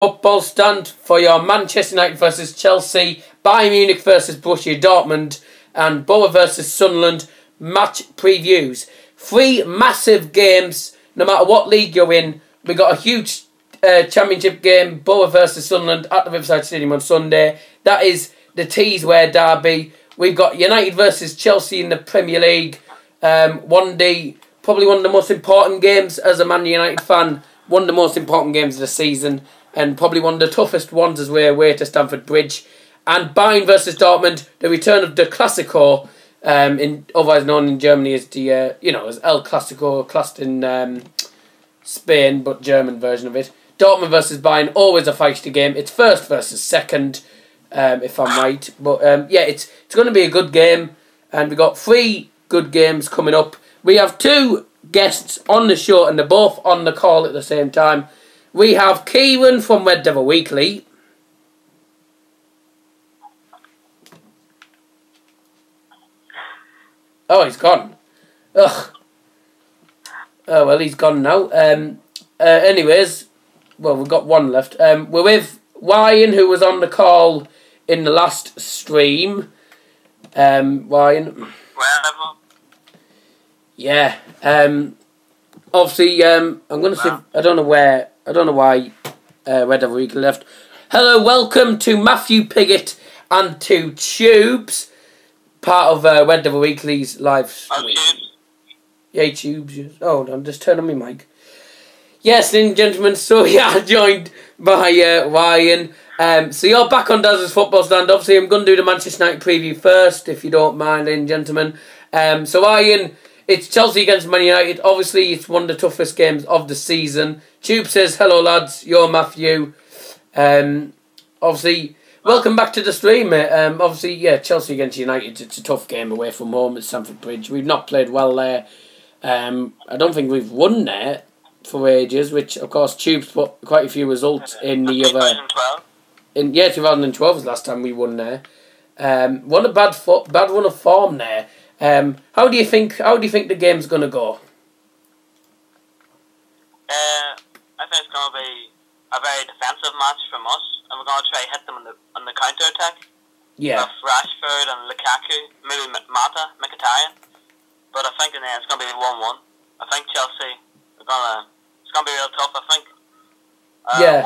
Football stand for your Manchester United versus Chelsea, Bayern Munich versus Borussia Dortmund, and Borough versus Sunderland match previews. 3 massive games, no matter what league you're in. We got a huge championship game, Borough versus Sunderland at the Riverside Stadium on Sunday. That is the Teesware derby. We've got United versus Chelsea in the Premier League. Probably one of the most important games as a Man United fan. One of the most important games of the season. And probably one of the toughest ones as we're away to Stamford Bridge. And Bayern versus Dortmund, the return of the Classico, otherwise known in Germany as the as El Clasico, classed in Spain, but German version of it. Dortmund versus Bayern, always a feisty game. It's first versus second, if I'm right. But it's going to be a good game, and we've got 3 good games coming up. We have 2 guests on the show, and they're both on the call at the same time. We have Kieran from Red Devil Weekly. Oh, he's gone. Ugh. Oh, well, he's gone now. Anyways, well, we've got 1 left. We're with Ryan, who was on the call in the last stream. Ryan. Yeah. Obviously, I'm going to say, I don't know why Red Devil Weekly left. Hello, welcome to Matthew Piggott and to Tubes, part of Red Devil Weekly's live stream. Yeah, Tubes. Yes. Oh, I'm just turning on my mic. Yes, ladies and gentlemen, so yeah, joined by Ryan. So you're back on Daz's Football Stand. Obviously, I'm going to do the Manchester United preview first, if you don't mind, ladies and gentlemen. So Ryan, it's Chelsea against Man United. Obviously, it's one of the toughest games of the season. Tube says, hello lads, you're Matthew. Obviously, welcome back to the stream, mate. Obviously, yeah, Chelsea against United, it's a tough game away from home at Stamford Bridge. We've not played well there. I don't think we've won there for ages, which, of course, Tube's put quite a few results in the other... 2012? 2012 was the last time we won there. Won a bad run of form there. How do you think the game's gonna go? I think it's gonna be a very defensive match from us, and we're gonna try to hit them on the counter attack. Yeah. With Rashford and Lukaku, maybe Mata, Mkhitaryan. But I think in the end it's gonna be 1-1. I think Chelsea it's gonna be real tough. I think. 1-1.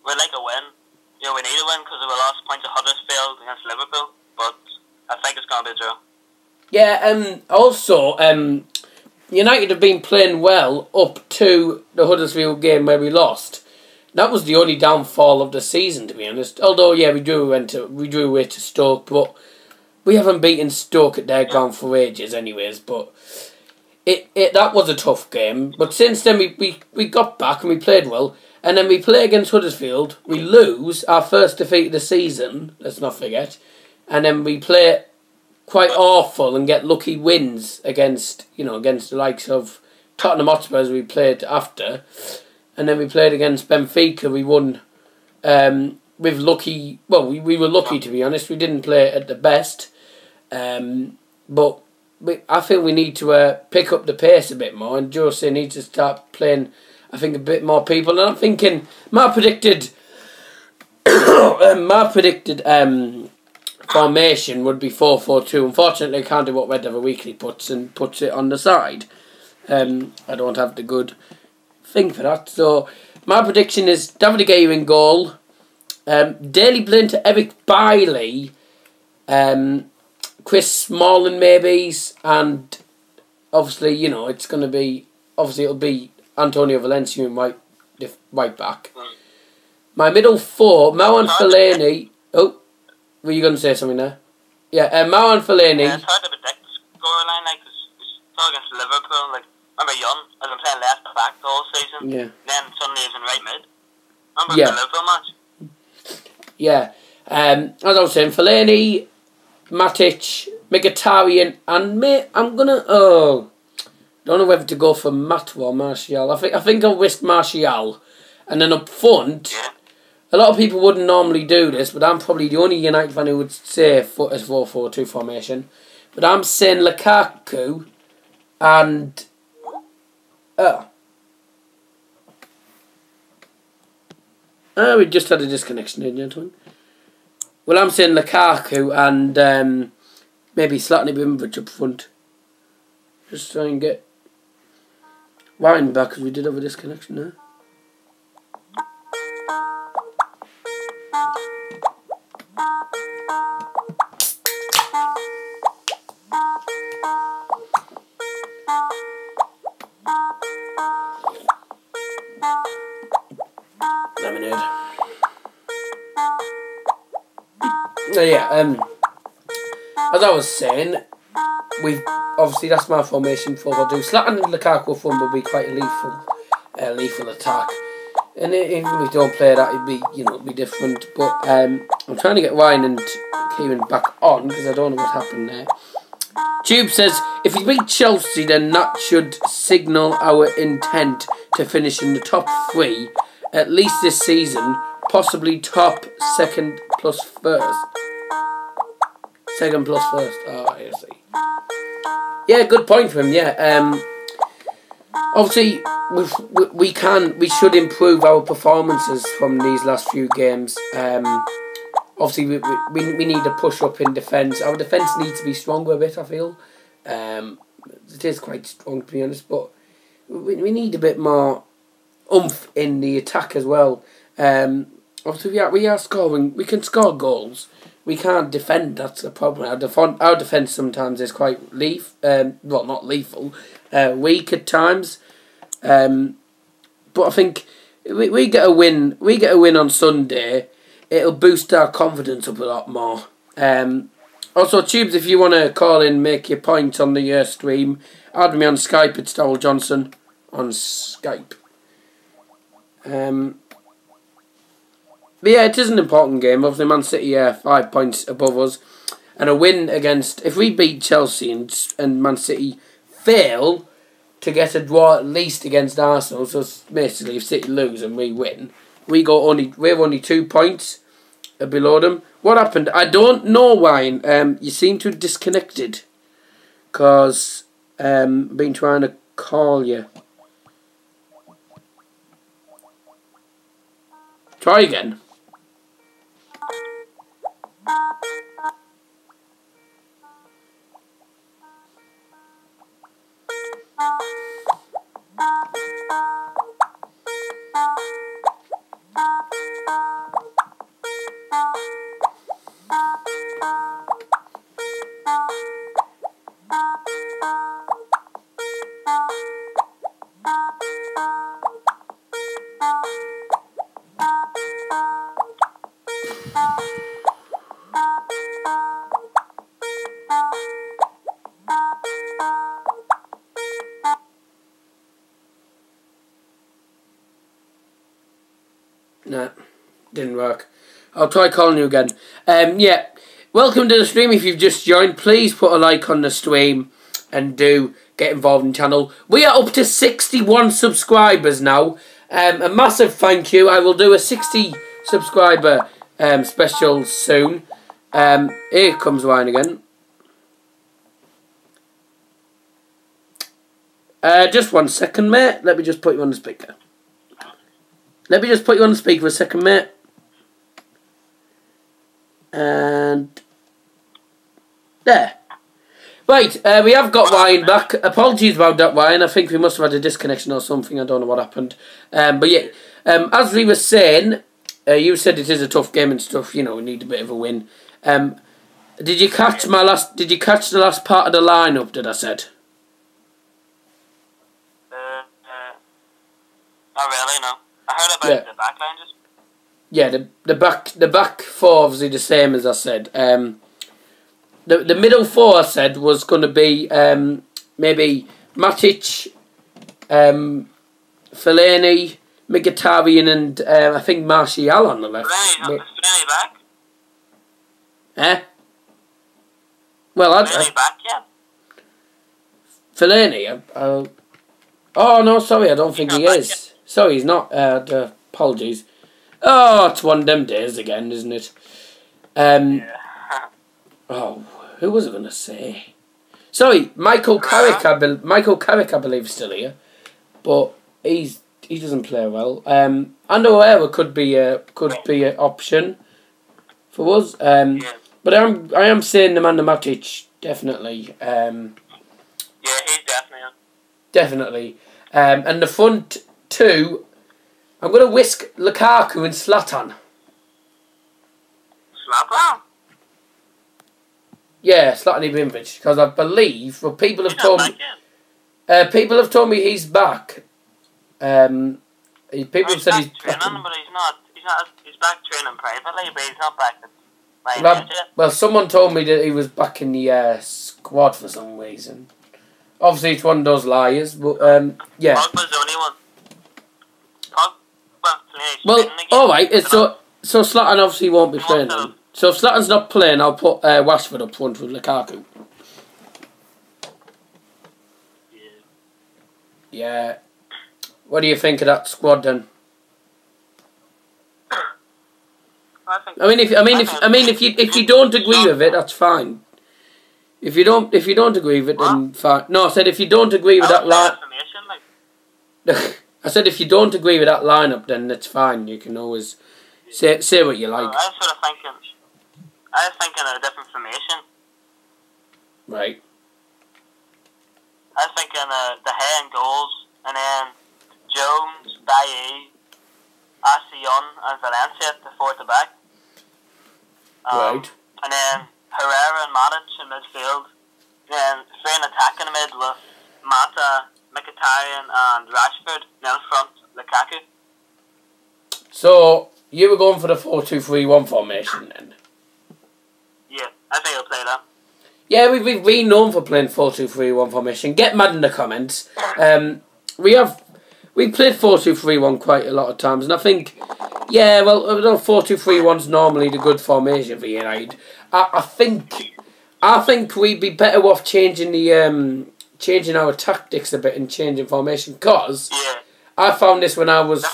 We'd like a win. You know, we need a win because we lost points at Huddersfield against Liverpool. But I think it's gonna be a draw. Yeah, also, United have been playing well up to the Huddersfield game where we lost. That was the only downfall of the season, to be honest. Although, yeah, we drew away to Stoke, but we haven't beaten Stoke at their ground for ages anyways. But that was a tough game. But since then, we got back and we played well. And then we play against Huddersfield. We lose our first defeat of the season, let's not forget. And then we play quite awful and get lucky wins against the likes of Tottenham Hotspur we played after, and then we played against Benfica. We won with lucky. Well, we were lucky, to be honest. We didn't play at the best, but I think we need to pick up the pace a bit more, and Jose needs to start playing. I think a bit more people, and I'm thinking my predicted formation would be 4-4-2. Unfortunately, I can't do what Red Devil Weekly puts it on the side. I don't have the good thing for that. So my prediction is David De Gea in goal, Daley Blind to Eric Bailey, Chris Smalling maybe, and obviously it'll be Antonio Valencia in right back. My middle 4, Marouane Fellaini. Oh. Were you going to say something there? Yeah, Marouane Fellaini. Yeah, it's hard to predict the scoreline, like, because we saw against Liverpool, like, remember Young has been playing left back the whole season? Yeah. Then suddenly he's in right mid. Remember the Liverpool match? Yeah. As I was saying, Fellaini, Matic, Mkhitaryan, and I'm going to, don't know whether to go for Matt or Martial. I think I'll risk Martial. And then up front... Yeah. A lot of people wouldn't normally do this, but I'm probably the only United fan who would say as 4-4-2 formation. But I'm saying Lukaku and We just had a disconnection here, gentlemen. Well, I'm saying Lukaku and maybe Zlatan Ibrahimovic up front. Just try and get Ryan back, because we did have a disconnection there. Yeah, as I was saying, obviously that's my formation 4-4-2. Zlatan and Lukaku front would be quite a lethal attack, and even if we don't play that, it'd be it'd be different. But I'm trying to get Ryan and Kieran back on because I don't know what happened there. Tube says if we beat Chelsea, then that should signal our intent to finish in the top 3 at least this season, possibly top, second plus first. Second plus first. Oh, I see. Yeah, good point from him. Yeah. Obviously, we should improve our performances from these last few games. Obviously, we need to push up in defence. Our defence needs to be stronger a bit, I feel. It is quite strong, to be honest, but we need a bit more oomph in the attack as well. Obviously, we are scoring. We can score goals. We can't defend. That's the problem. Our defence sometimes is quite well, not lethal, weak at times. But I think we get a win. We get a win on Sunday. It'll boost our confidence up a lot more. Also, Tubes, if you want to call in, make your point on the stream, add me on Skype. It's Darryl Johnson on Skype. But yeah, it is an important game. Obviously, Man City are 5 points above us, and a win against. If we beat Chelsea and Man City fail to get a draw at least against Arsenal, so basically if City lose and we win, we have only 2 points below them. What happened? I don't know, Ryan. You seem to have disconnected, because I've been trying to call you. Try again. No, didn't work. I'll try calling you again. Yeah, welcome to the stream. If you've just joined, please put a like on the stream and do get involved in the channel. We are up to 61 subscribers now. A massive thank you. I will do a 60 subscriber special soon. Here comes Ryan again. Just 1 second, mate. Let me just put you on the speaker. Let me just put you on the speaker for a second, mate. And there. Right, we have got Ryan back. Apologies about that, Ryan. I think we must have had a disconnection or something. I don't know what happened. But yeah, as we were saying, you said it is a tough game and stuff. We need a bit of a win. Did you catch the last part of the lineup that I said? Not really, no. I heard about the back line just. Yeah, the back four obviously the same as I said. The middle four I said was going to be maybe Matic, Fellaini, Mkhitaryan and I think Martial on the left. Fellaini back? Eh? Well, Fellaini back, yeah. Fellaini? Oh no, sorry, I don't think he is. Yet. Sorry, he's not. Apologies. Oh, it's one of them days again, isn't it? Yeah. Oh, who was I going to say? Sorry, Michael Carrick, I believe, is still here. But he's he doesn't play well. Andorra could be an option for us. But I am saying Nemanja Matic definitely. Yeah, he's definitely. Definitely. And the front two, I'm going to whisk Lukaku and Zlatan. Zlatan? Yeah, Zlatan Ibrahimovic, because I believe people have told me he's back. People have said he's training, but he's not. He's back training privately, but he's not back. Well, someone told me that he was back in the squad for some reason. Obviously, it's one of those liars, but yeah. Pogba's the only one. Well, all right. So Zlatan obviously won't be playing then. So if Zlatan's not playing, I'll put Rashford up front with Lukaku. Yeah. What do you think of that squad then? If you don't agree with it, that's fine. If you don't agree with it, then fine. No, I said if you don't agree with that line. I said if you don't agree with that lineup, then that's fine. You can always say what you like. I was thinking of a different formation. Right. I was thinking De Gea in goals, and then Jones, Bailly, Assion, and Valencia at the 4 at the back. Right. And then Herrera and Matic in midfield. Then three in attack in the mid with Mata, Mkhitaryan, and Rashford. Then in front, Lukaku. So you were going for the 4-2-3-1 formation then? Yeah, I think I'll play that. Yeah, we've been known for playing 4-2-3-1 formation. Get mad in the comments. We played 4-2-3-1 quite a lot of times, and I think, yeah, well, 4-2-3-1's normally the good formation for United. I think we'd be better off changing our tactics a bit and changing formation, because I found this when I was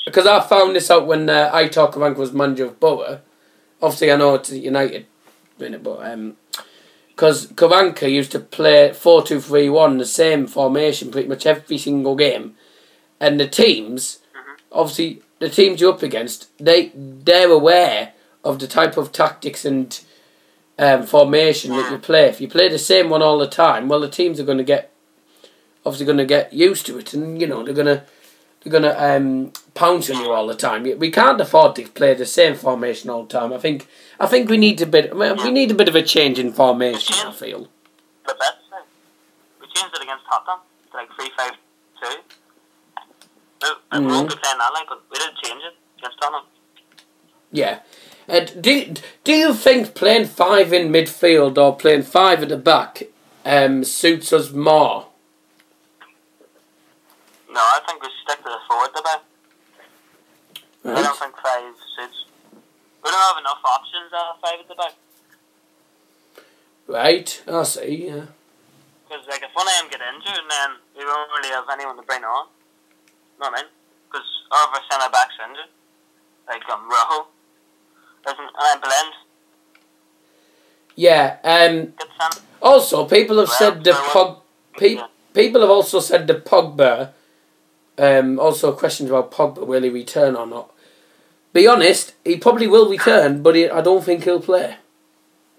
because I found this out when Aitor Karanka was manager of Borough. Obviously, I know it's United, but because Karanka used to play 4-2-3-1, the same formation pretty much every single game. And the teams, obviously, the teams you're up against, they're aware of the type of tactics and formation that you play. If you play the same one all the time, well, the teams are going to get used to it, and they're gonna pounce on you all the time. We can't afford to play the same formation all the time. I think we need a bit. We need a bit of a change in formation. I feel. The best thing. We changed it against Tottenham to like 3-5-2. We won't be playing that but we didn't change it against Tottenham. Yeah. Do you think playing 5 in midfield or playing 5 at the back suits us more? No, I think we stick to the 4 at the back. Right. I don't think 5 suits. We don't have enough options at 5 at the back. Right, I see, yeah. Because if one of them get injured, and then we won't really have anyone to bring on. You know what I mean? Because all of our centre backs are injured. Like Rojo. And then Blend. Yeah, also people have said people have also said the Pogba, also questions about Pogba, will he return or not? Be honest, he probably will return, but I don't think he'll play.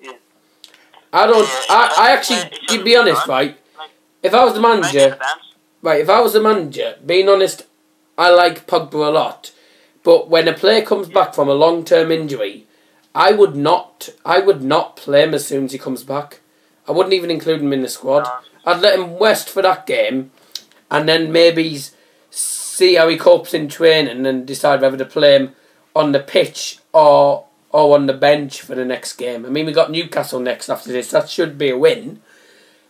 Yeah. I actually, to be honest, right, if I was the manager, being honest, I like Pogba a lot, but when a player comes back from a long-term injury, I would not play him as soon as he comes back. I wouldn't even include him in the squad. I'd let him rest for that game, and then maybe see how he copes in training and decide whether to play him on the pitch or on the bench for the next game. I mean, we got Newcastle next after this. That should be a win.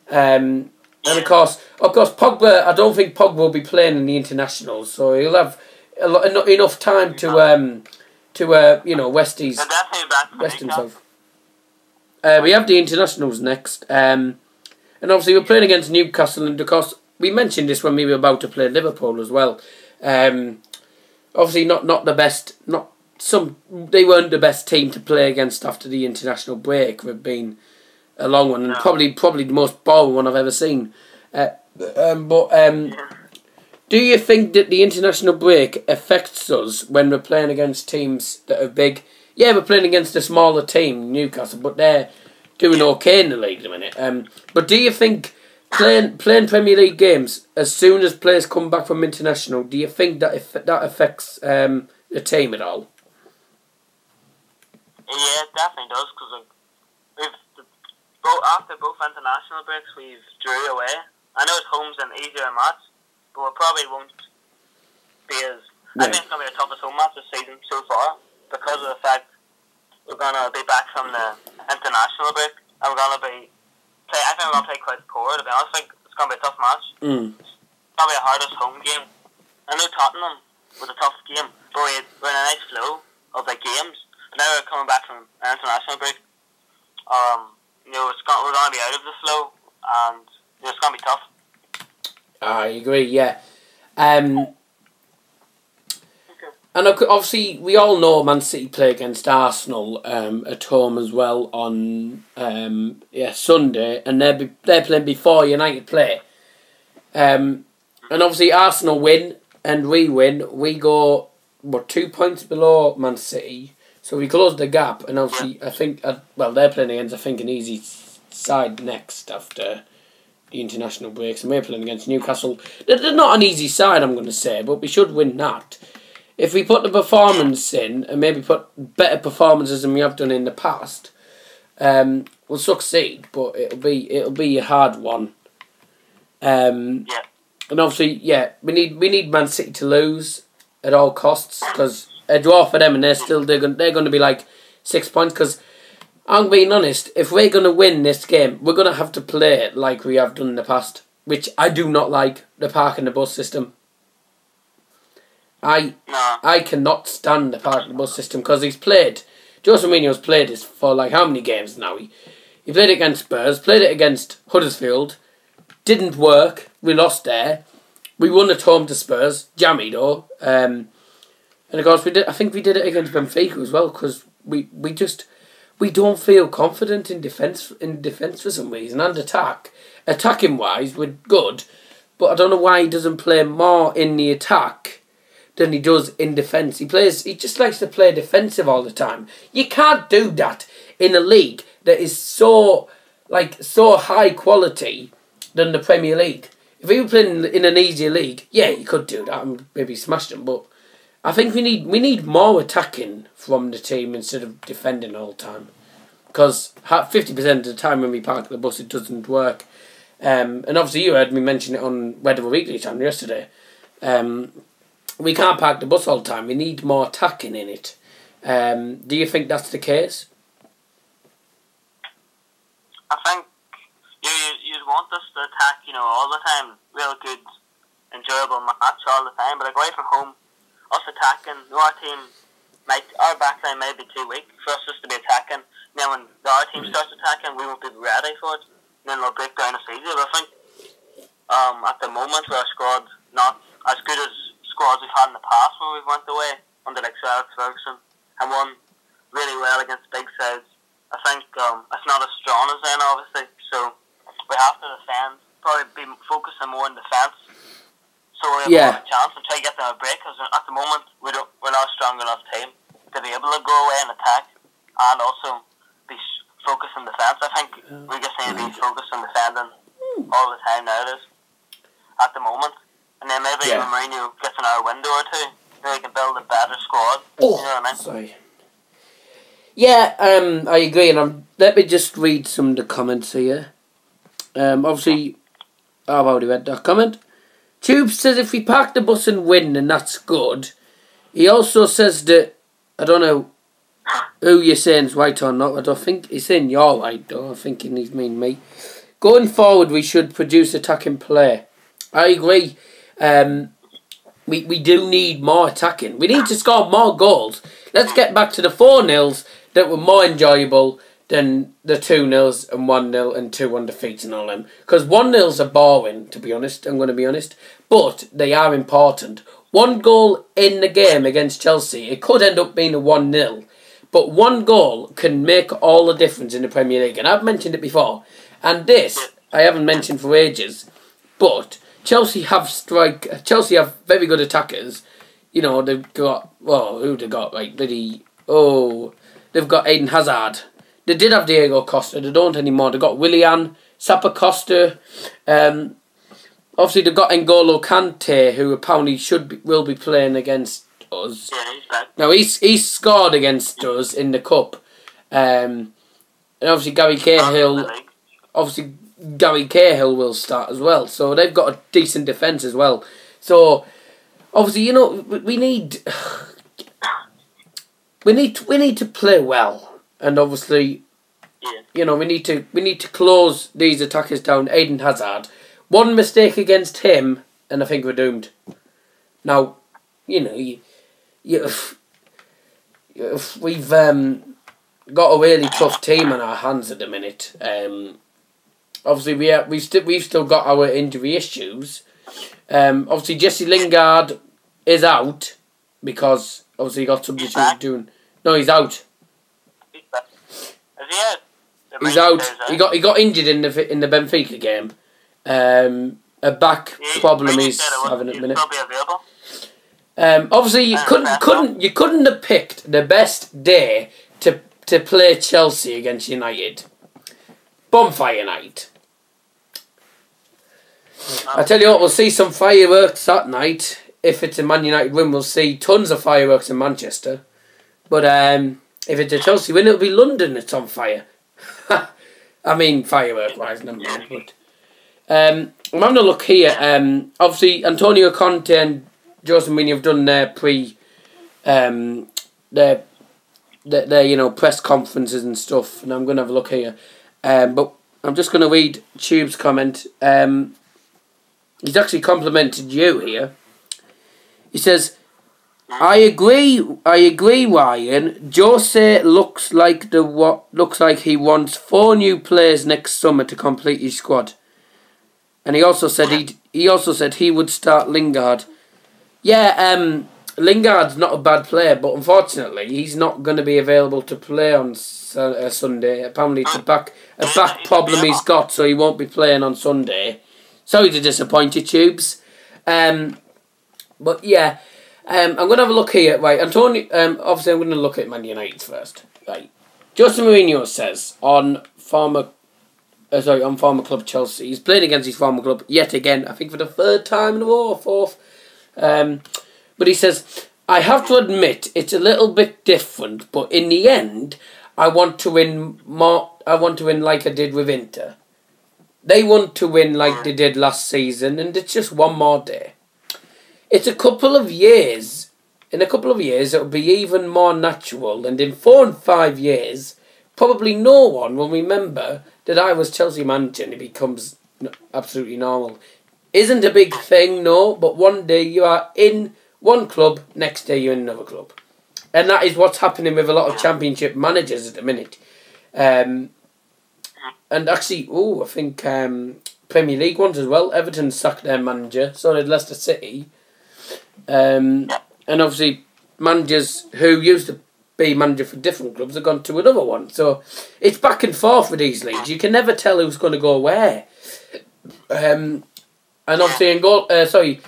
And of course, Pogba. I don't think Pogba will be playing in the internationals, so he'll have enough time to rest himself. We have the internationals next, and obviously we're playing against Newcastle, and of course we mentioned this when we were about to play Liverpool as well. Obviously not the best. They weren't the best team to play against after the international break. We've been a long one, and probably the most boring one I've ever seen. Do you think that the international break affects us when we're playing against teams that are big? Yeah, we're playing against a smaller team, Newcastle, but they're doing okay in the league at the minute. But do you think playing Premier League games as soon as players come back from international, do you think that that affects the team at all? Yeah, it definitely does, because after both international breaks, we've drew away. I know at home's an easier match, but we probably won't be as... Yeah. I think it's going to be the toughest home match this season so far, because of the fact we're going to be back from the international break, and we're going to be... I think we're going to play quite poor, to be honest. I think it's going to be a tough match. It's probably the hardest home game. I know Tottenham was a tough game, but we're in a nice flow of the games. But now we're coming back from an international break. We're going to be out of the flow, and it's going to be tough. I agree, yeah. And obviously, we all know Man City play against Arsenal at home as well on Sunday, and they're playing before United play. And obviously, Arsenal win and we win. We go 2 points below Man City, so we close the gap. And obviously, I think they're playing against an easy side next after the international breaks, and we're playing against Newcastle. They're not an easy side, I'm going to say, but we should win that. If we put the performance in, and maybe put better performances than we have done in the past, we'll succeed, but it'll be a hard one. And obviously, we need Man City to lose at all costs, because a draw for them, and they're going to be like 6 points, because I'm being honest, if we're going to win this game, we're going to have to play it like we have done in the past, which I do not like, the park and the bus system. I cannot stand the park and the bus system, because Jose Mourinho's played this for like how many games now? He played it against Spurs, played it against Huddersfield, didn't work, we lost there, we won at home to Spurs, jammy though, and of course I think we did it against Benfica as well, because we don't feel confident in defence for some reason, and attacking wise we're good, but I don't know why he doesn't play more in the attack than he does in defence. He just likes to play defensive all the time. You can't do that in a league that is so high quality than the Premier League. If he were playing in an easier league, yeah, you could do that and maybe smash them, but I think we need more attacking from the team instead of defending all the time. Because 50% of the time when we park the bus, it doesn't work. And obviously you heard me mention it on Weather Weekly channel yesterday. We can't park the bus all the time. We need more attacking in it. Do you think that's the case? I think you'd want us to attack, all the time. Real good, enjoyable match all the time. But away from home, us attacking, our backline may be too weak for us just to be attacking. Then when our team starts attacking, we won't be ready for it. Then we'll break down as easy. But I think at the moment, our squad's not as good as squads we've had in the past when we've went away under like Sir Alex Ferguson and won really well against big sides. I think it's not as strong as then, obviously. So we have to defend. Probably be focusing more on defence. So we have more of a chance and try to get them a break, because at the moment we're not a strong enough team to be able to go away and attack and also be focused on defence. I think we just need to be focused on defending all the time nowadays at the moment. And then maybe when Mourinho gets another window or two, maybe we can build a better squad. You know what I mean? Sorry. Yeah, I agree. And let me just read some of the comments here. Obviously, I've already read that comment. Tube says if we park the bus and win, then that's good. He also says that, I don't know who you're saying is right or not. I don't think he's saying you're right, though. I think he's mean me. Going forward, we should produce attacking play. I agree. We do need more attacking. We need to score more goals. Let's get back to the 4-0s that were more enjoyable than the 2-0s and 1-0 and 2-1 defeats and all them. Because 1-0s are boring, to be honest. I'm going to be honest. But they are important. One goal in the game against Chelsea, it could end up being a 1-0. But one goal can make all the difference in the Premier League. And I've mentioned it before. And this, I haven't mentioned for ages. But Chelsea have very good attackers. You know, they've got, well, who they got, like, they've got Eden Hazard. They did have Diego Costa, they don't anymore. They've got Willian, Sapa Costa, obviously they've got N'Golo Kante, who apparently will be playing against us. Yeah, he's back. Now, he's scored against us in the Cup. And obviously Gary Cahill will start as well. So they've got a decent defence as well. So obviously, you know, we need to play well, and obviously, you know, we need to close these attackers down. Eden Hazard, one mistake against him, and I think we're doomed. Now, you know, we've got a really tough team on our hands at the minute. Obviously, we've still got our injury issues. Obviously, Jesse Lingard is out because obviously he got substituted doing. No, he's out. Is he out? He's out. He got injured in the Benfica game. A back problem he's having at the minute. Obviously, you couldn't have picked the best day to play Chelsea against United. Bonfire night. I tell you what, we'll see some fireworks that night. If it's a Man United win, we'll see tons of fireworks in Manchester. But if it's a Chelsea win, it'll be London that's on fire. I mean, firework-wise, never mind. But I'm having a look here. Obviously, Antonio Conte and Jose Mourinho have done their their press conferences and stuff, and I'm going to have a look here. But I'm just going to read Tube's comment. He's actually complimented you here. He says, I agree, Ryan. Jose looks like he wants 4 new players next summer to complete his squad. And he also said he would start Lingard. Yeah, Lingard's not a bad player, but unfortunately he's not going to be available to play on Sunday. Apparently it's a back problem he's got, so he won't be playing on Sunday. Sorry to disappoint you, Tubes. But yeah, I'm going to have a look here. Right, Antonio. Obviously, I'm going to look at Man United first. Right, Jose Mourinho says on former club Chelsea. He's playing against his former club yet again. I think for the 3rd time in a row, or 4th. But he says, I have to admit it's a little bit different, but in the end, I want to win more. I want to win like I did with Inter. They want to win like they did last season, and it's just one more day. It's a couple of years. In a couple of years, it'll be even more natural, and in 4 and 5 years, probably no one will remember that I was Chelsea manager, and it becomes absolutely normal. Isn't a big thing, no, but one day you are in one club, next day you're in another club. And that is what's happening with a lot of Championship managers at the minute. And actually, I think Premier League ones as well. Everton sacked their manager, so did Leicester City. And obviously, managers who used to be manager for different clubs have gone to another one. So it's back and forth with these leagues. You can never tell who's going to go where. And obviously,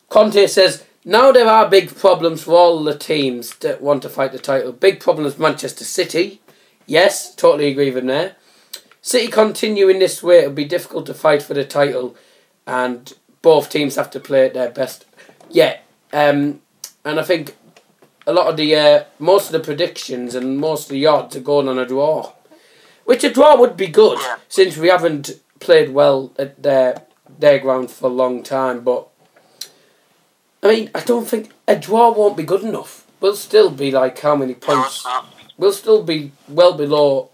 Conte says, now there are big problems for all the teams that want to fight the title. Big problems Manchester City. Yes, totally agree with him there. City continuing this way, it'll be difficult to fight for the title, and both teams have to play at their best. Yeah, and I think a lot of the most of the predictions and most of the odds are going on a draw, which a draw would be good since we haven't played well at their ground for a long time. But I mean, I don't think a draw won't be good enough. We'll still be like how many points? We'll still be well below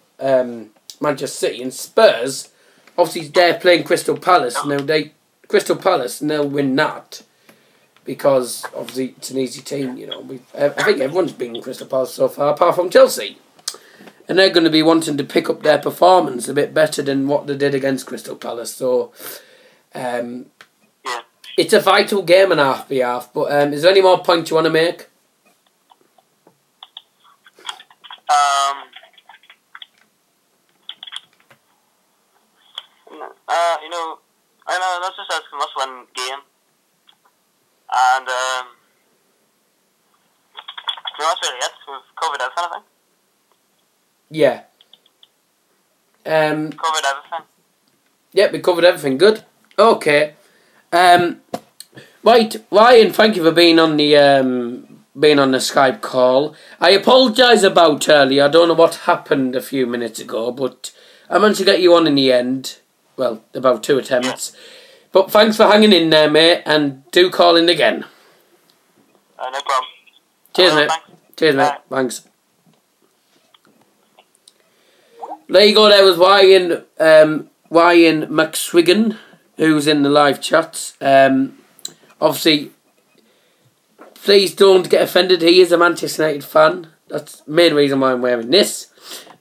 Manchester City and Spurs. Obviously, they're playing Crystal Palace now. Crystal Palace and they'll win that because obviously it's an easy team. You know, I think everyone's beaten Crystal Palace so far, apart from Chelsea, and they're going to be wanting to pick up their performance a bit better than what they did against Crystal Palace. So, it's a vital game on half behalf. But is there any more points you want to make? that's just a must-win game. And that's really it. We've covered everything, I think. Yeah. Covered everything. Yep, we covered everything. Good. Okay. Right, Ryan, thank you for being on the Skype call. I apologise about earlier. I don't know what happened a few minutes ago, but I managed to get you on in the end. Well, about 2 attempts. But thanks for hanging in there, mate, and do call in again. No problem. Cheers, mate. Thanks. Cheers, mate. Thanks. There you go. There was Ryan McSwiggan, who's in the live chat. Obviously, please don't get offended. He is a Manchester United fan. That's the main reason why I'm wearing this.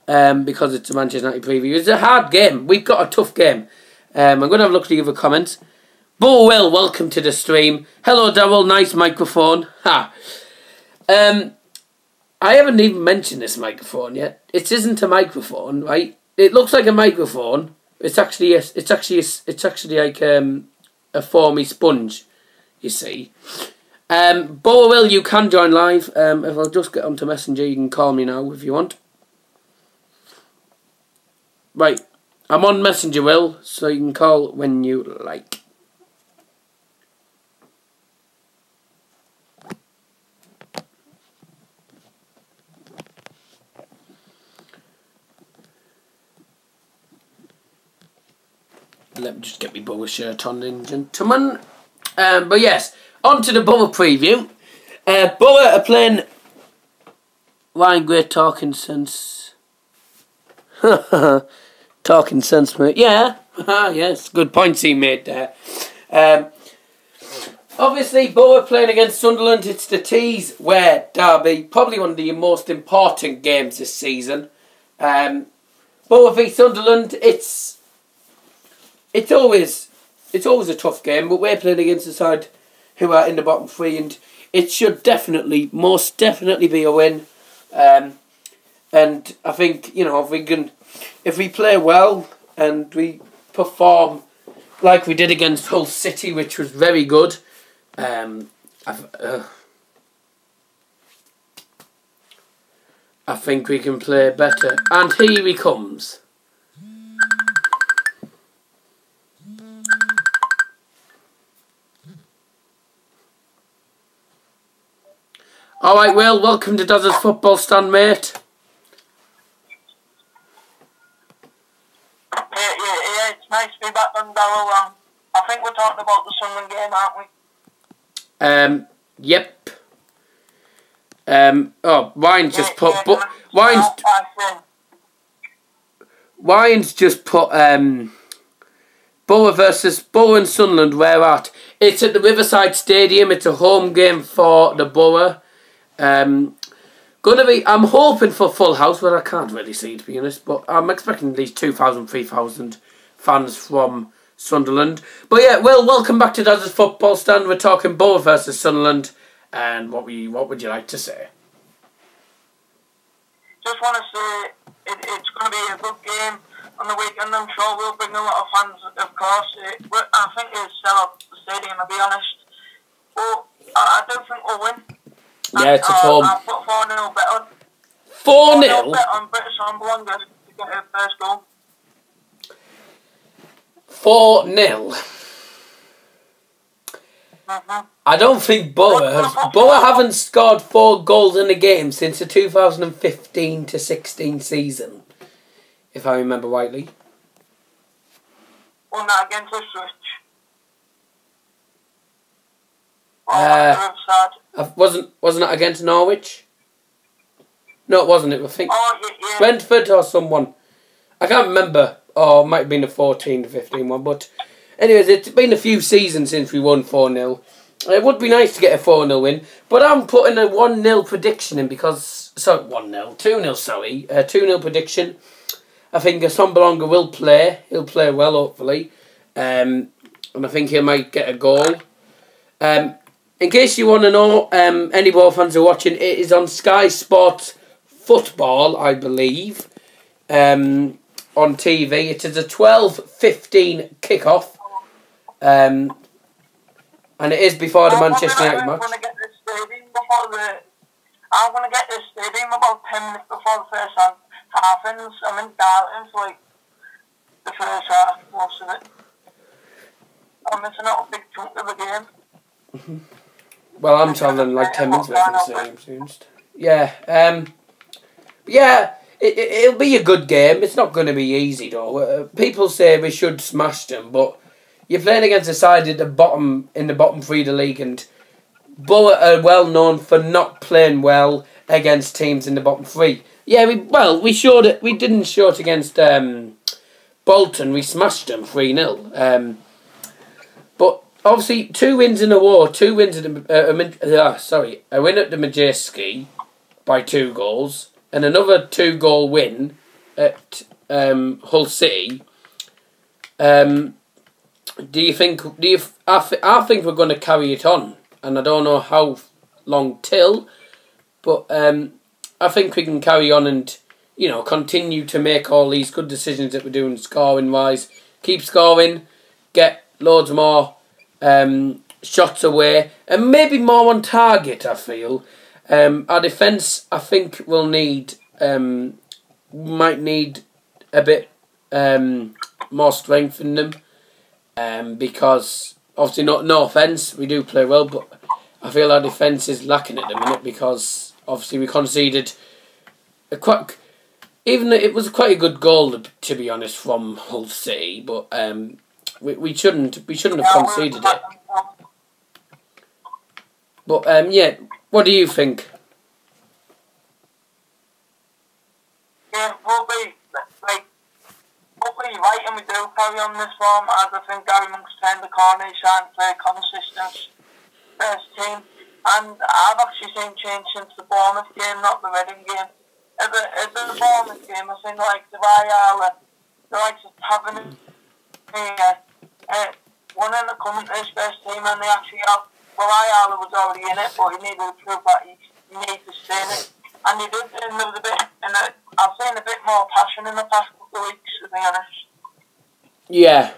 Because it's a Manchester United preview. It's a hard game. We've got a tough game. I'm going to have a look at the other comments. Bo Will, welcome to the stream. Hello, Darryl. Nice microphone. Ha. I haven't even mentioned this microphone yet. It isn't a microphone, right? It looks like a microphone. It's actually like a foamy sponge. You see. Bo Will, you can join live. If I'll just get onto Messenger, you can call me now if you want. Right, I'm on Messenger, Will, so you can call when you like. Let me just get my Borough shirt on, then, gentlemen. But yes, on to the Borough preview. Borough are playing Ryan Great talking sense. Talking sense, mate. Yeah. Yes, good points he made there. Obviously, Borough playing against Sunderland. It's the Tees Ware derby. Probably one of the most important games this season. Borough v Sunderland. It's always a tough game, but we're playing against a side who are in the bottom three, and it should most definitely be a win. And I think, you know, if we play well and we perform like we did against Hull City, which was very good, I think we can play better. And here he comes. Alright, Will, welcome to Daz's Football Stand, mate. Yeah, it's nice to be back on Darryl. I think we're talking about the Sunderland game, aren't we? Yep. Ryan's just put... Ryan's just put... Borough and Sunderland, where at? It's at the Riverside Stadium. It's a home game for the Borough. I'm hoping for full house, but I can't really see, to be honest. But I'm expecting at least 2,000, 3,000 fans from Sunderland. But yeah, Will, welcome back to Daz's Football Stand. We're talking Borough versus Sunderland. And what would you like to say? Just want to say it's going to be a good game on the weekend. I'm sure we'll bring a lot of fans, of course. I think it'll sell up the stadium, to be honest. But I don't think we'll win. Yeah, it's at home. I put 4-0 bet on. 4-0? Bet on British Sunderland to get their first goal. 4-0? I don't think Borough haven't scored 4 goals in a game since the 2015-16 season, if I remember rightly. Well, not against Ipswich. Wasn't that against Norwich? No, it wasn't. I think Brentford or someone. I can't remember. Or it might have been the 14-15 one. But anyways, it's been a few seasons since we won 4-0. It would be nice to get a 4-0 win. But I'm putting a 1-0 prediction in because... Sorry, 1-0. 2-0, sorry. A 2-0 prediction. I think Assombalonga will play. He'll play well, hopefully. And I think he might get a goal. In case you want to know, any Borough fans are watching, it is on Sky Sports Football, I believe, on TV. It is a 12:15 kickoff. And it is before the Manchester United match. I'm going to get this stadium about 10 minutes before the first half ends. I'm in Darlington for like the first half, most of it. I'm missing out a big chunk of the game. Well, I'm travelling like 10 minutes away from the stadium soon. Yeah, yeah, it'll be a good game. It's not going to be easy though. People say we should smash them, but you're playing against a side in the bottom 3 of the league, and Borough are well known for not playing well against teams in the bottom 3. Yeah, we showed it. We didn't show it against Bolton. We smashed them 3-0. But obviously 2 wins in a row. 2 wins at a win at the Majeski by 2 goals, and another 2-goal win at Hull City. I think we're going to carry it on, and I don't know how long till, but I think we can carry on and, you know, continue to make all these good decisions that we're doing scoring wise. Keep scoring, get loads more shots away, and maybe more on target. I feel our defence, I think, will might need a bit more strength in them. Because obviously, no offence, we do play well, but I feel our defence is lacking at the minute because obviously we conceded it was quite a good goal, to be honest, from Hull City, but we shouldn't have conceded it. But yeah, what do you think? Yeah, hopefully you're right and we do carry on this form, as I think Gary Monk's turned the corner. He's trying to play consistent first team, and I've actually seen change since the Bournemouth game, not the Reading game. At the Bournemouth game, I think like the Vayala, the likes of Tavernier, one in the coming to his first team, and they actually have. Well, Vayala was already in it, but he needed to prove that he needed to stay in it, and he did. And there was a bit, and I've seen a bit more passion in the past couple of weeks, to be honest. Yeah.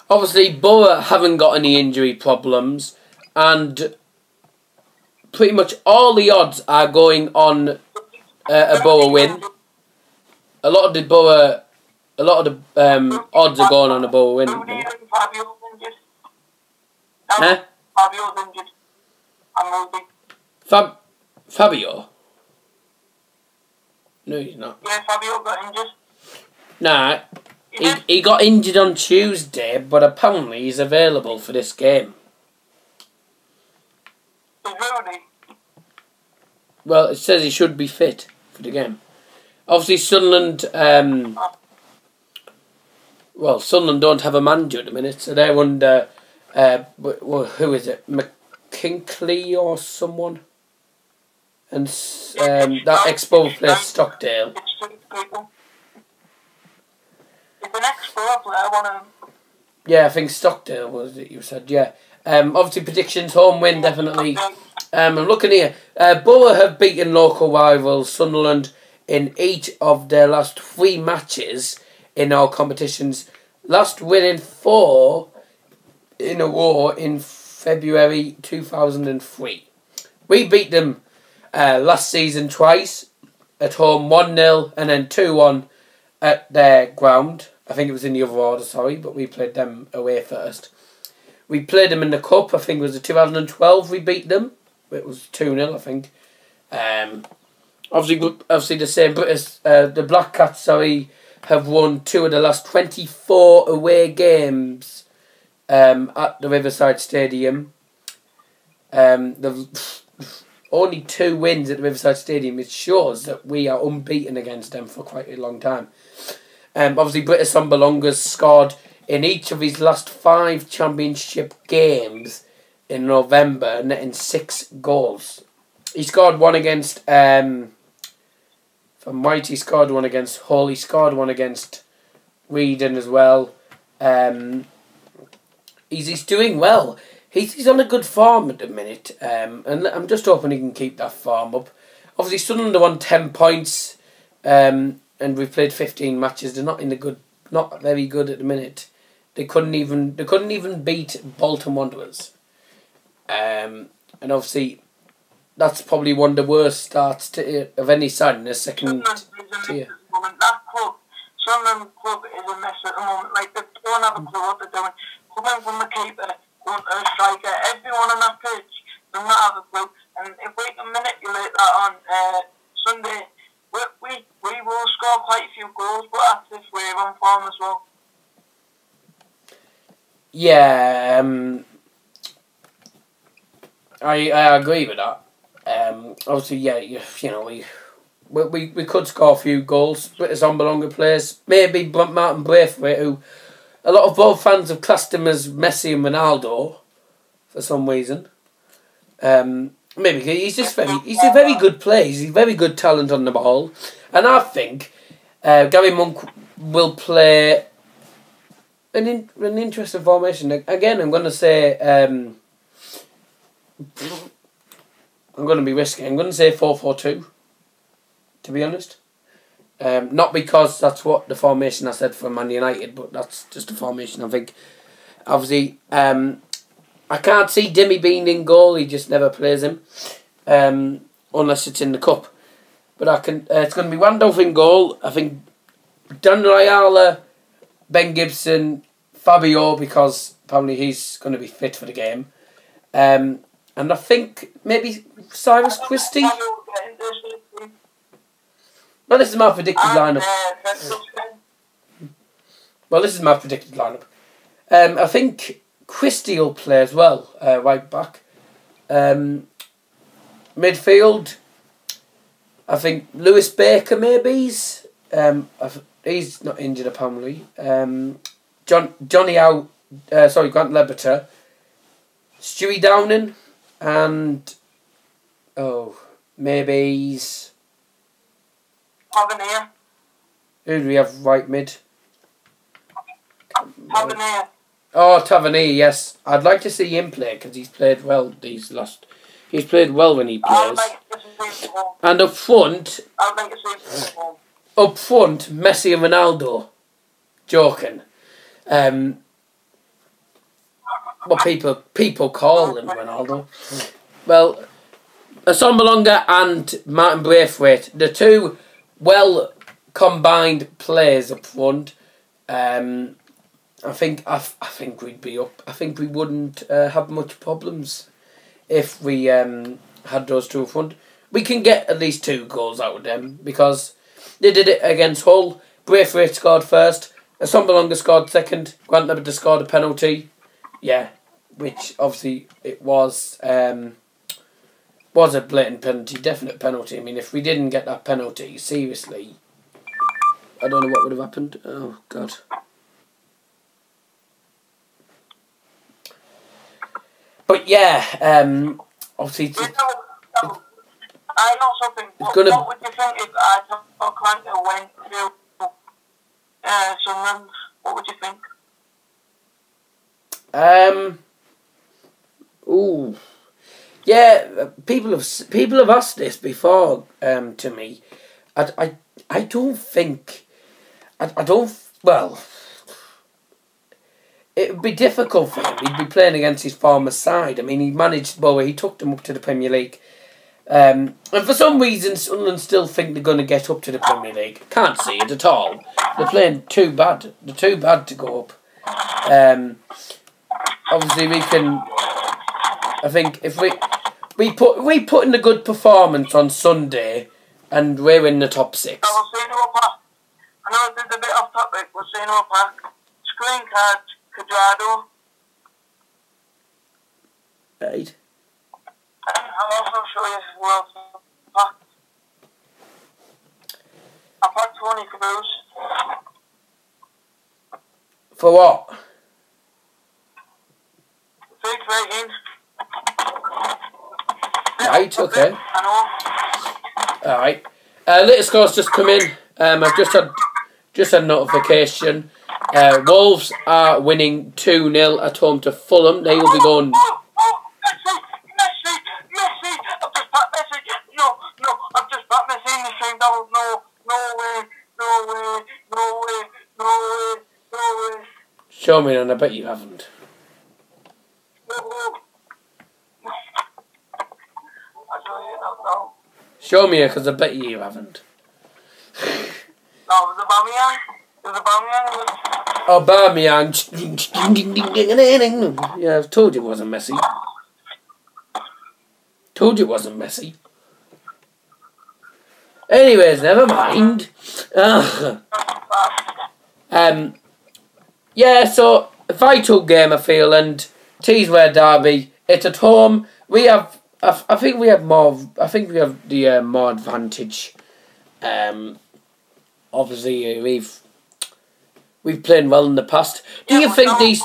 Obviously, Borough haven't got any injury problems, and pretty much all the odds are going on a Borough win. A lot of the odds are going on a Borough win. Huh? Fabio's injured. I'm moving. Fabio? No, he's not. Yeah, Fabio got injured. Nah, he got injured on Tuesday, but apparently he's available for this game. Is Rudy? Well, it says he should be fit for the game. Obviously, Sunderland. Well, Sunderland don't have a manager at the minute, so they're under. Who is it? McKinkley or someone? And that Expo player Stockdale. It's an Expo player, one of them. Yeah, I think Stockdale was it you said, yeah. Obviously predictions, home win definitely. I'm looking here. Borough have beaten local rivals Sunderland in each of their last 3 matches in all competitions. Last winning 4 in a row in February 2003. We beat them last season twice, at home 1-0 and then 2-1 at their ground. I think it was in the other order, sorry, but we played them away first. We played them in the Cup, I think it was the 2012 we beat them. It was 2-0, I think. Obviously the same British, the Black Cats, sorry, have won 2 of the last 24 away games at the Riverside Stadium. They've only 2 wins at the Riverside Stadium. It shows that we are unbeaten against them for quite a long time. Obviously, British Sombalonga's scored in each of his last 5 championship games in November, netting 6 goals. He scored 1 against, from White, he scored 1 against Hull, he scored 1 against Reading as well. He's doing well. He's on a good form at the minute, and I'm just hoping he can keep that form up. Obviously, Sunderland won 10 points, and we've played 15 matches. They're not in a good not very good at the minute. They couldn't even beat Bolton Wanderers. And obviously, that's probably one of the worst starts of any side in the second tier. That club, Sunderland club is a mess at the moment. Like, they don't have a clue what they're doing. Coming from the keeper, going to the striker, everyone on that pitch does not have a clue. And if we can manipulate that on Sunday, we will score quite a few goals, but that's if we're on form as well. Yeah, I agree with that. Obviously, yeah, you know, we could score a few goals. British unbelonging players, maybe Martin Braithwaite, who a lot of both fans have classed him as Messi and Ronaldo for some reason. Maybe he's a very good player. He's a very good talent on the ball, and I think Gary Monk will play an interesting formation. Again, I'm going to say I'm going to be risky. I'm going to say 4-4-2. To be honest, not because that's what the formation I said for Man United, but that's just a formation I think. Obviously, I can't see Dimmy Bean in goal. He just never plays him, unless it's in the cup. But I can. It's going to be Randolph in goal. I think Daniel Ayala, Ben Gibson, Fabio, because apparently he's going to be fit for the game. And I think maybe Cyrus Christie. Well, this is my predicted lineup. I think Christie will play as well, right back. Midfield, I think Lewis Baker maybe. He's not injured apparently. Grant Lebeter, Stewie Downing, and maybe he's Tavernier. Who do we have right mid? Tavernier. Oh, Tavernier, yes. I'd like to see him play because he's played well He's played well when he plays. And up front, Messi and Ronaldo. Joking. What people call him Ronaldo. Well, Assombalonga and Martin Braithwaite, the two well combined players up front. I think we'd be up. I think we wouldn't have much problems if we had those two up front. We can get at least 2 goals out of them because they did it against Hull. Braithwaite scored first. Assombalonga scored second. Grant Lebeter scored a penalty. Yeah, which obviously it was a blatant penalty, definite penalty. I mean, if we didn't get that penalty, seriously, I don't know what would have happened. Oh, God. But yeah, obviously... I know something. What would you think if Clanker went to Sunderland? What would you think? Yeah, people have asked this before to me. I don't think well, it would be difficult for him. He'd be playing against his former side. I mean, he took them up to the Premier League. And for some reason, Sunderland still think they're going to get up to the Premier League. Can't see it at all. They're playing too bad. They're too bad to go up. Obviously, we can. I think if we put in a good performance on Sunday, and we're in the top 6. I know this is a bit off topic. We'll see no pack. Screen card, Quadrado. Right. I'll also show you who else packed. I packed Tony Cruz. For what? Big rating. Right, okay. Alright. Little score's just come in. I've just had notification. Wolves are winning 2-0 at home to Fulham. They will be going... Messi! I've just backed Messi! No, I've just backed Messi in the stream. No way! Show me, and I bet you haven't. Show me, because I bet you haven't. No, it was Aubameyang. It was Aubameyang. Yeah, I've told you it wasn't Messi. Told you it wasn't Messi. Anyways, never mind. Yeah, so a vital game, I feel, and Teesware Derby. It's at home. We have, I think we have more. I think we have the more advantage. Obviously, we've played well in the past. Do you think these?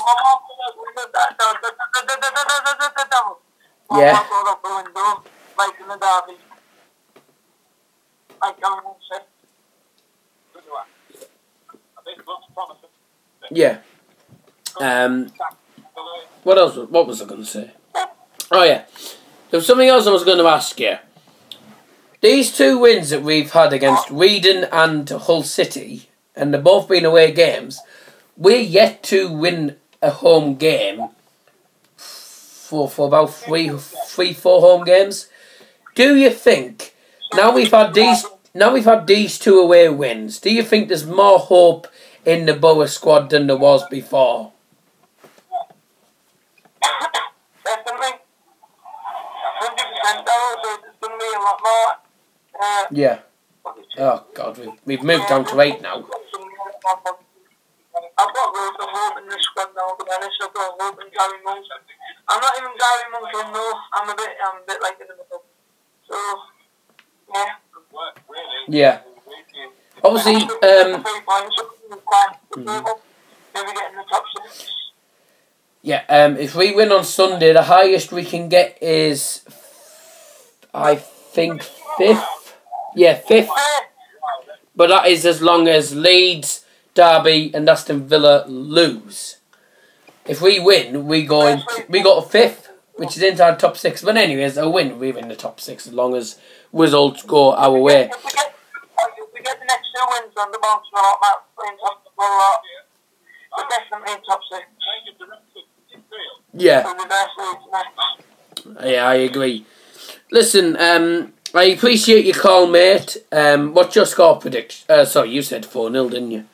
Yeah. Yeah. What else? What was I going to say? Oh yeah, there was something else I was going to ask you. These two wins that we've had against Reading and Hull City, and they've both been away games, we're yet to win a home game for about three, 4 home games. Do you think now we've had these two away wins? Do you think there's more hope in the Borough squad than there was before? Definitely. 100%. There's going to be a lot more. Yeah. Oh God, we've moved down to 8 now. I've got loads of hope in this squad now, to be honest. I've got hope in Gary Monk. I'm not even Gary Monk, no. I'm a bit like in the middle. So, yeah. Yeah. Obviously, maybe getting the top 6. Yeah. If we win on Sunday, the highest we can get is, I think, 5th. Yeah, 5th. But that is as long as Leeds, Derby, and Aston Villa lose. If we win, we go to 5th, which is inside top 6. But anyways, a win, we're in the top 6 as long as results go our way. If we get the next 2 wins on the bounce, we're definitely in top 6. Yeah. Yeah, I agree. Listen, I appreciate your call, mate. What's your score prediction? Sorry, you said 4-0, didn't you?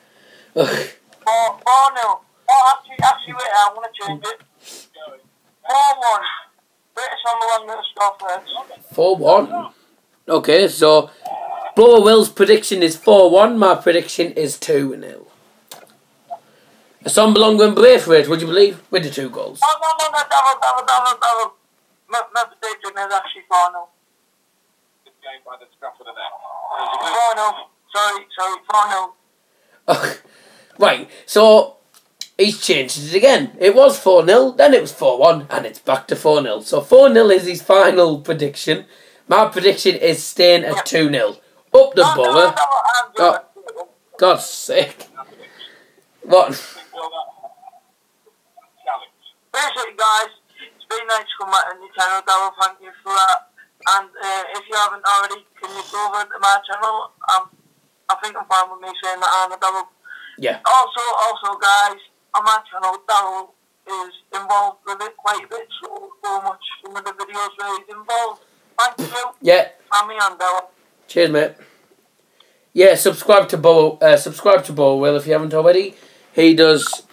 4-0. Oh, actually, wait, I'm going to change it. 4-1. British Sunderland going to score first. 4-1. Okay, so Borough Will's prediction is 4-1. My prediction is 2-0. A Sunderland win Braithwaite, would you believe? With the 2 goals. No, double. My prediction is actually 4-0. By the scruff of the neck. 4-0. Sorry, 4-0. Right, so he's changed it again. It was 4-0, then it was 4-1, and it's back to 4-0. So 4-0 is his final prediction. My prediction is staying at 2-0. Up the Borough. Oh, God's sake. What? Basically, guys, it's been nice to come back on your channel, Darryl. Thank you for that. And if you haven't already, can you go over to my channel? I think I'm fine with me saying that I'm a Darryl. Yeah. Also, guys, on my channel, Darryl is involved with it quite a bit, so go much some of the videos where he's involved. Thank you. Yeah. Family and Darryl. Cheers, mate. Yeah, subscribe to Bo Will if you haven't already. He does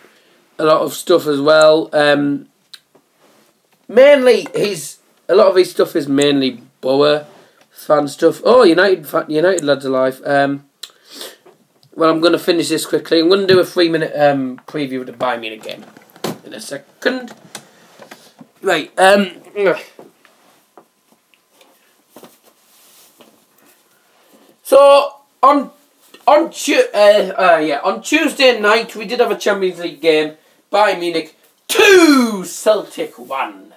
a lot of stuff as well. Mainly, a lot of his stuff is mainly Borough fan stuff. Oh, United lads alive. Well, I'm going to finish this quickly. I'm going to do a 3-minute preview of the Bayern Munich game in a second. Right. So on Tuesday night we did have a Champions League game. Bayern Munich 2, Celtic 1.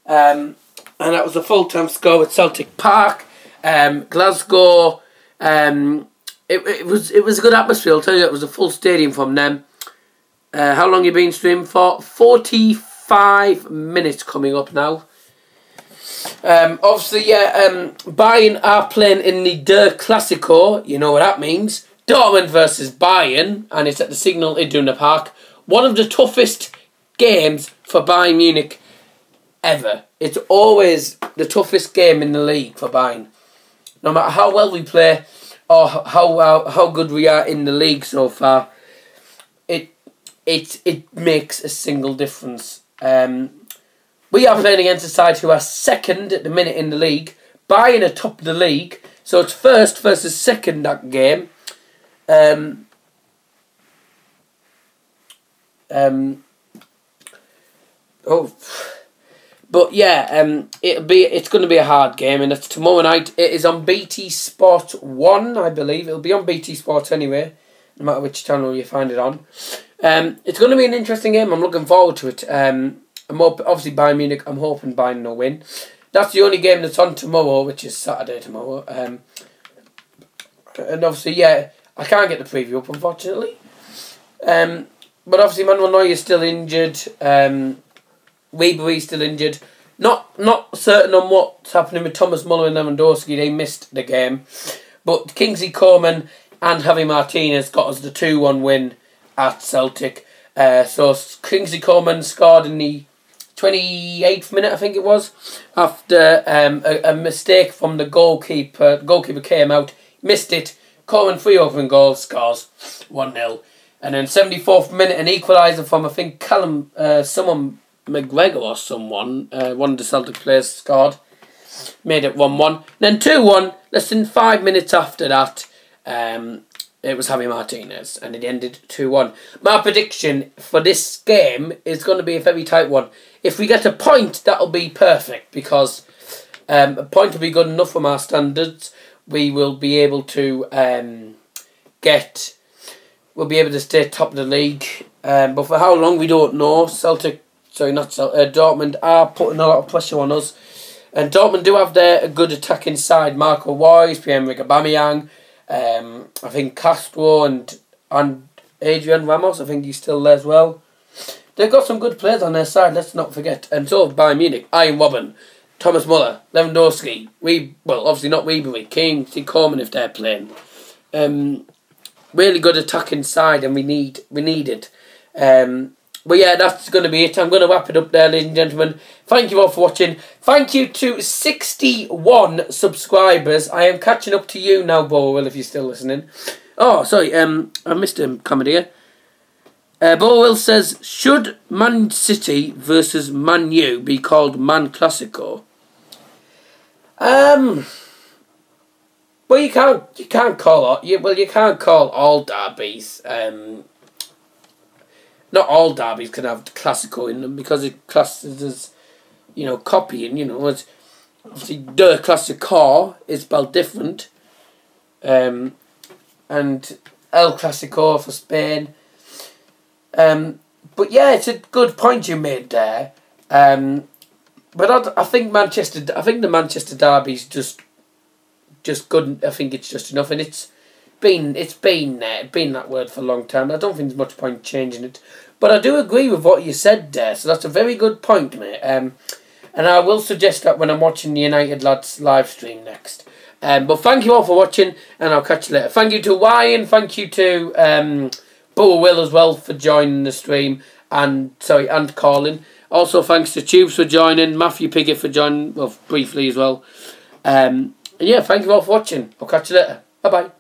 And that was a full-time score at Celtic Park. Glasgow. It was a good atmosphere. I'll tell you, it was a full stadium from them. How long you been streaming for? 45 minutes coming up now. Obviously, yeah. Bayern are playing in the Der Clasico. You know what that means. Dortmund versus Bayern, and it's at the Signal Iduna Park. one of the toughest games for Bayern Munich ever. It's always the toughest game in the league for Bayern. No matter how well we play or how good we are in the league so far, it makes a single difference. We are playing against a side who are second at the minute in the league. Bayern are top of the league, so it's first versus second that game. But yeah, it's going to be a hard game, and it's tomorrow night. It is on BT Sport 1, I believe. It'll be on BT Sport anyway, no matter which channel you find it on. It's going to be an interesting game. I'm looking forward to it. Obviously Bayern Munich, I'm hoping Bayern will win. That's the only game that's on tomorrow, which is Saturday tomorrow. And obviously, yeah, I can't get the preview up, unfortunately. But obviously Manuel Neuer's still injured. Ribery's still injured. Not certain on what's happening with Thomas Muller and Lewandowski. They missed the game. But Kingsley Coman and Javi Martinez got us the 2-1 win at Celtic. So Kingsley Coman scored in the 28th minute, I think it was, after a mistake from the goalkeeper. The goalkeeper came out, missed it. Coman, free open goal, scores 1-0. And then 74th minute, an equaliser from, I think, someone, McGregor or someone, one of the Celtic players scored. Made it 1-1. Then 2-1, less than 5 minutes after that, it was Javi Martinez, and it ended 2-1. My prediction for this game is going to be a very tight one. If we get a point, that'll be perfect, because a point will be good enough from our standards. We will be able to we'll be able to stay top of the league. But for how long, we don't know. Dortmund are putting a lot of pressure on us. And Dortmund do have a good attacking side. Marco Reus, Pierre-Emerick Aubameyang, I think Castro and Adrian Ramos, I think he's still there as well. They've got some good players on their side, let's not forget. And so Bayern Munich, Ian Robben, Thomas Muller, Lewandowski, obviously not Ribery, Kingsley Coman if they're playing. Really good attacking side, and we need it. But yeah, that's going to be it. I'm going to wrap it up there, ladies and gentlemen. Thank you all for watching. Thank you to 61 subscribers. I am catching up to you now, Borwell, if you're still listening. Oh, sorry, I missed a comment here. Borwell says, should Man City versus Man U be called Man Classico? Well, you can't call all derbies. Not all derbies can have Classico in them, because it classes as, copying. It's obviously the Clasico is spelled different, and El Clasico for Spain. But yeah, it's a good point you made there. But I think the Manchester derby's just good. I think it's just enough, and it's been that word for a long time. I don't think there's much point changing it. But I do agree with what you said there, so that's a very good point, mate. And I will suggest that when I'm watching the United Lads live stream next. But thank you all for watching, and I'll catch you later. Thank you to Ryan, thank you to Will as well for joining the stream, and calling. Also thanks to Tubes for joining, Matthew Piggott for joining, briefly as well. And yeah, thank you all for watching. I'll catch you later. Bye bye.